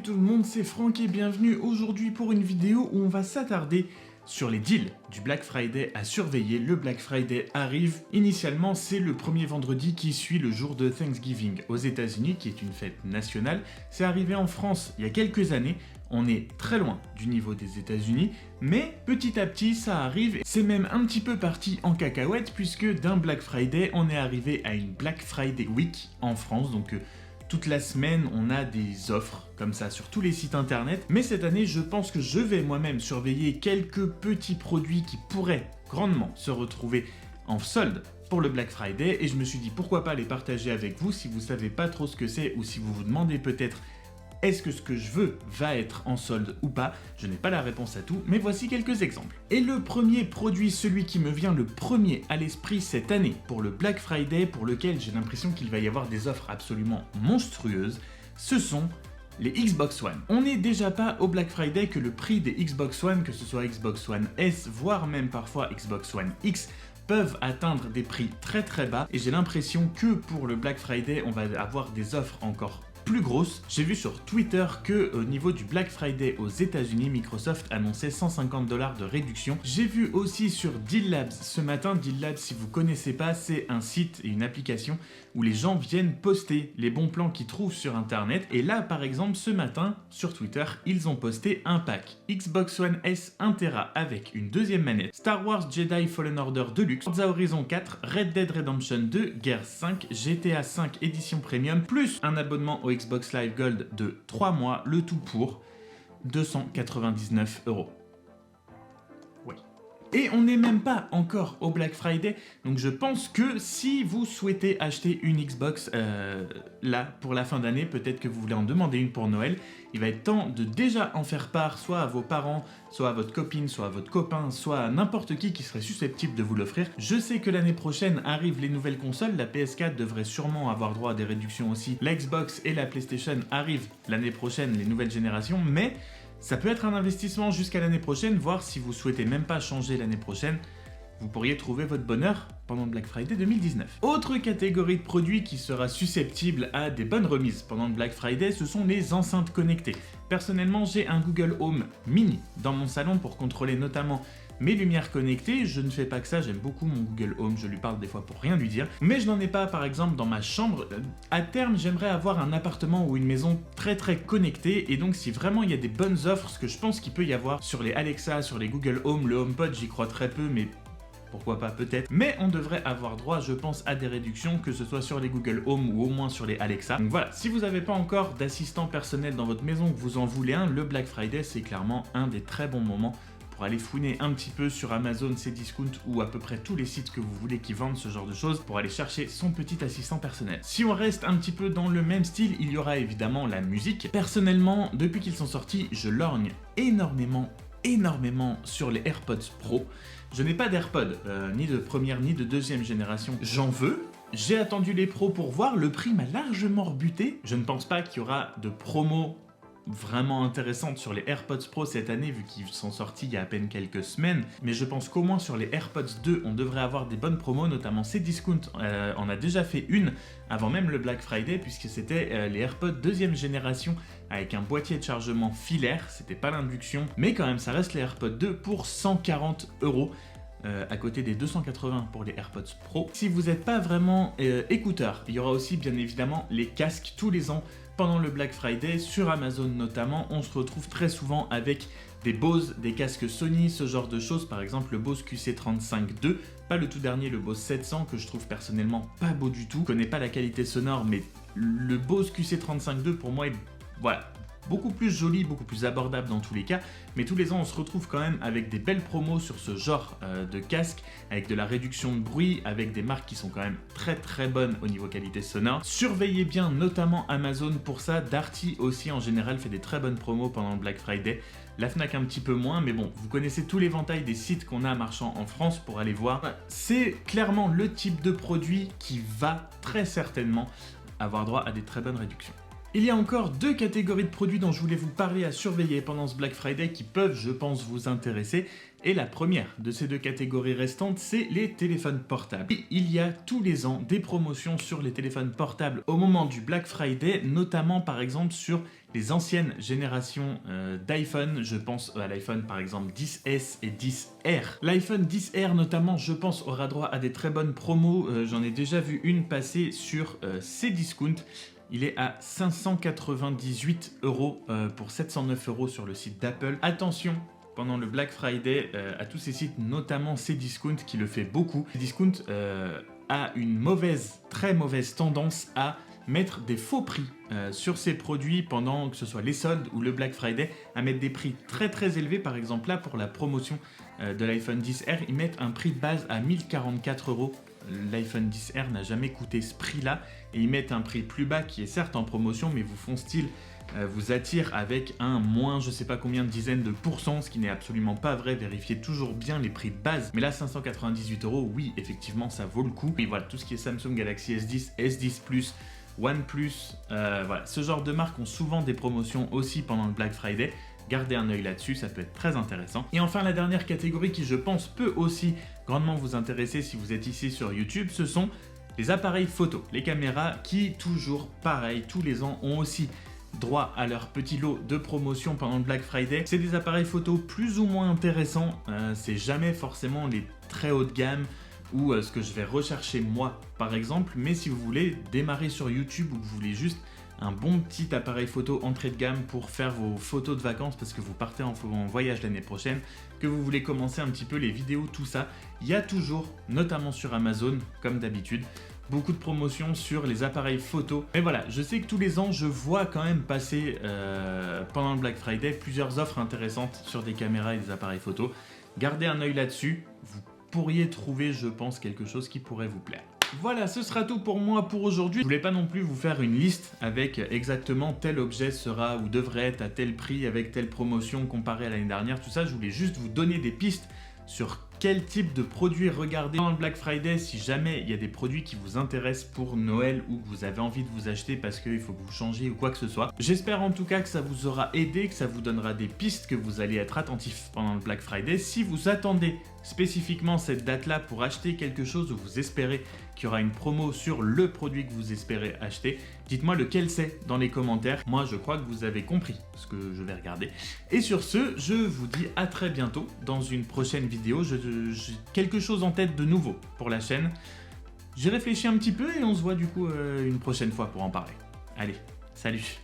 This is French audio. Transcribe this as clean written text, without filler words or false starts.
tout le monde, c'est Franck et bienvenue aujourd'hui pour une vidéo où on va s'attarder sur les deals du Black Friday à surveiller. Le Black Friday arrive. Initialement, c'est le premier vendredi qui suit le jour de Thanksgiving aux États-Unis, qui est une fête nationale. C'est arrivé en France il y a quelques années. On est très loin du niveau des États-Unis, mais petit à petit, ça arrive. C'est même un petit peu parti en cacahuète, puisque d'un Black Friday, on est arrivé à une Black Friday Week en France. Donc, toute la semaine, on a des offres comme ça sur tous les sites internet. Mais cette année, je pense que je vais moi-même surveiller quelques petits produits qui pourraient grandement se retrouver en solde pour le Black Friday. Et je me suis dit pourquoi pas les partager avec vous si vous savez pas trop ce que c'est ou si vous vous demandez peut-être est-ce que ce que je veux va être en solde ou pas? Je n'ai pas la réponse à tout, mais voici quelques exemples. Et le premier produit, celui qui me vient le premier à l'esprit cette année pour le Black Friday, pour lequel j'ai l'impression qu'il va y avoir des offres absolument monstrueuses, ce sont les Xbox One. On n'est déjà pas au Black Friday que le prix des Xbox One, que ce soit Xbox One S, voire même parfois Xbox One X, peuvent atteindre des prix très très bas. Et j'ai l'impression que pour le Black Friday, on va avoir des offres encore plus grosse. J'ai vu sur Twitter que au niveau du Black Friday aux États-Unis, Microsoft annonçait 150 $ de réduction. J'ai vu aussi sur Deal Labs ce matin. Deal Labs, si vous connaissez pas, c'est un site et une application où les gens viennent poster les bons plans qu'ils trouvent sur internet. Et là, par exemple, ce matin sur Twitter, ils ont posté un pack Xbox One S 1 Tera avec une deuxième manette, Star Wars Jedi Fallen Order Deluxe, Forza Horizon 4, Red Dead Redemption 2, Gears 5, GTA 5 édition premium, plus un abonnement au Xbox Live Gold de 3 mois, le tout pour 299 €. Oui. Et on n'est même pas encore au Black Friday, donc je pense que si vous souhaitez acheter une Xbox là pour la fin d'année, peut-être que vous voulez en demander une pour Noël, il va être temps de déjà en faire part soit à vos parents, soit à votre copine, soit à votre copain, soit à n'importe qui serait susceptible de vous l'offrir. Je sais que l'année prochaine arrivent les nouvelles consoles, la PS4 devrait sûrement avoir droit à des réductions aussi, la Xbox et la PlayStation arrivent l'année prochaine, les nouvelles générations, mais ça peut être un investissement jusqu'à l'année prochaine, voire si vous souhaitez même pas changer l'année prochaine, vous pourriez trouver votre bonheur pendant le Black Friday 2019. Autre catégorie de produits qui sera susceptible à des bonnes remises pendant le Black Friday, ce sont les enceintes connectées. Personnellement, j'ai un Google Home Mini dans mon salon pour contrôler notamment mes lumières connectées. Je ne fais pas que ça, j'aime beaucoup mon Google Home, je lui parle des fois pour rien lui dire. Mais je n'en ai pas par exemple dans ma chambre. À terme, j'aimerais avoir un appartement ou une maison très connectée. Et donc si vraiment il y a des bonnes offres, ce que je pense qu'il peut y avoir sur les Alexa, sur les Google Home, le HomePod, j'y crois très peu, mais pourquoi pas, peut-être. Mais on devrait avoir droit, je pense, à des réductions, que ce soit sur les Google Home ou au moins sur les Alexa. Donc voilà, si vous n'avez pas encore d'assistant personnel dans votre maison, que vous en voulez un, le Black Friday, c'est clairement un des très bons moments pour aller fouiner un petit peu sur Amazon, Cdiscount ou à peu près tous les sites que vous voulez qui vendent ce genre de choses pour aller chercher son petit assistant personnel. Si on reste un petit peu dans le même style, il y aura évidemment la musique. Personnellement, depuis qu'ils sont sortis, je lorgne énormément sur les AirPods Pro. Je n'ai pas d'AirPods, ni de première ni de deuxième génération. J'en veux. J'ai attendu les pros pour voir, le prix m'a largement rebuté. Je ne pense pas qu'il y aura de promo vraiment intéressante sur les AirPods Pro cette année vu qu'ils sont sortis il y a à peine quelques semaines, mais je pense qu'au moins sur les AirPods 2 on devrait avoir des bonnes promos, notamment Cdiscount en a déjà fait une avant même le Black Friday puisque c'était les AirPods deuxième génération avec un boîtier de chargement filaire, c'était pas l'induction, mais quand même ça reste les AirPods 2 pour 140 €. À côté des 280 pour les AirPods Pro. Si vous n'êtes pas vraiment écouteur, il y aura aussi bien évidemment les casques tous les ans pendant le Black Friday, sur Amazon notamment, on se retrouve très souvent avec des Bose, des casques Sony, ce genre de choses, par exemple le Bose QC35 II, pas le tout dernier, le Bose 700 que je trouve personnellement pas beau du tout, je connais pas la qualité sonore mais le Bose QC35 II pour moi est, voilà, beaucoup plus joli, beaucoup plus abordable dans tous les cas, mais tous les ans on se retrouve quand même avec des belles promos sur ce genre de casque, avec de la réduction de bruit, avec des marques qui sont quand même très bonnes au niveau qualité sonore. Surveillez bien notamment Amazon pour ça, Darty aussi en général fait des très bonnes promos pendant le Black Friday, la Fnac un petit peu moins, mais bon, vous connaissez tout l'éventail des sites qu'on a marchand en France pour aller voir. C'est clairement le type de produit qui va très certainement avoir droit à des très bonnes réductions. Il y a encore deux catégories de produits dont je voulais vous parler à surveiller pendant ce Black Friday qui peuvent, je pense, vous intéresser. Et la première de ces deux catégories restantes, c'est les téléphones portables. Et il y a tous les ans des promotions sur les téléphones portables au moment du Black Friday, notamment par exemple sur les anciennes générations d'iPhone. Je pense à l'iPhone par exemple 10S et 10R. L'iPhone 10R notamment, je pense, aura droit à des très bonnes promos. J'en ai déjà vu une passer sur Cdiscount. Il est à 598 € pour 709 € sur le site d'Apple. Attention, pendant le Black Friday, à tous ces sites, notamment Cdiscount qui le fait beaucoup. Cdiscount a une très mauvaise tendance à mettre des faux prix sur ses produits pendant que ce soit les soldes ou le Black Friday, à mettre des prix très élevés. Par exemple là, pour la promotion de l'iPhone 10R, ils mettent un prix de base à 1044 €. L'iPhone 10R n'a jamais coûté ce prix-là et ils mettent un prix plus bas qui est certes en promotion, mais vous font style, vous attire avec un moins je sais pas combien de dizaines de pourcents, ce qui n'est absolument pas vrai. Vérifiez toujours bien les prix de base. Mais là, 598 €, oui, effectivement, ça vaut le coup. Et voilà, tout ce qui est Samsung Galaxy S10, S10 Plus, OnePlus, voilà, ce genre de marques ont souvent des promotions aussi pendant le Black Friday. Gardez un œil là-dessus, ça peut être très intéressant. Et enfin, la dernière catégorie qui, je pense, peut aussi grandement vous intéresser si vous êtes ici sur YouTube, ce sont les appareils photo, les caméras qui, toujours pareil, tous les ans, ont aussi droit à leur petit lot de promotion pendant le Black Friday. C'est des appareils photo plus ou moins intéressants, c'est jamais forcément les très haut de gamme ou ce que je vais rechercher moi par exemple, mais si vous voulez démarrer sur YouTube ou que vous voulez juste un bon petit appareil photo entrée de gamme pour faire vos photos de vacances parce que vous partez en voyage l'année prochaine, que vous voulez commencer un petit peu les vidéos, tout ça, il y a toujours, notamment sur Amazon, comme d'habitude, beaucoup de promotions sur les appareils photo. Mais voilà, je sais que tous les ans, je vois quand même passer, pendant le Black Friday, plusieurs offres intéressantes sur des caméras et des appareils photo. Gardez un œil là-dessus, vous pourriez trouver, je pense, quelque chose qui pourrait vous plaire. Voilà, ce sera tout pour moi pour aujourd'hui. Je voulais pas non plus vous faire une liste avec exactement tel objet sera ou devrait être à tel prix avec telle promotion comparée à l'année dernière, tout ça. Je voulais juste vous donner des pistes sur quel type de produits regarder dans le Black Friday si jamais il y a des produits qui vous intéressent pour Noël ou que vous avez envie de vous acheter parce qu'il faut que vous changiez ou quoi que ce soit. J'espère en tout cas que ça vous aura aidé, que ça vous donnera des pistes, que vous allez être attentif pendant le Black Friday. Si vous attendez spécifiquement cette date-là pour acheter quelque chose ou vous espérez qu'il y aura une promo sur le produit que vous espérez acheter, dites-moi lequel c'est dans les commentaires. Moi, je crois que vous avez compris ce que je vais regarder. Et sur ce, je vous dis à très bientôt dans une prochaine vidéo. J'ai quelque chose en tête de nouveau pour la chaîne. J'ai réfléchi un petit peu et on se voit du coup une prochaine fois pour en parler. Allez, salut!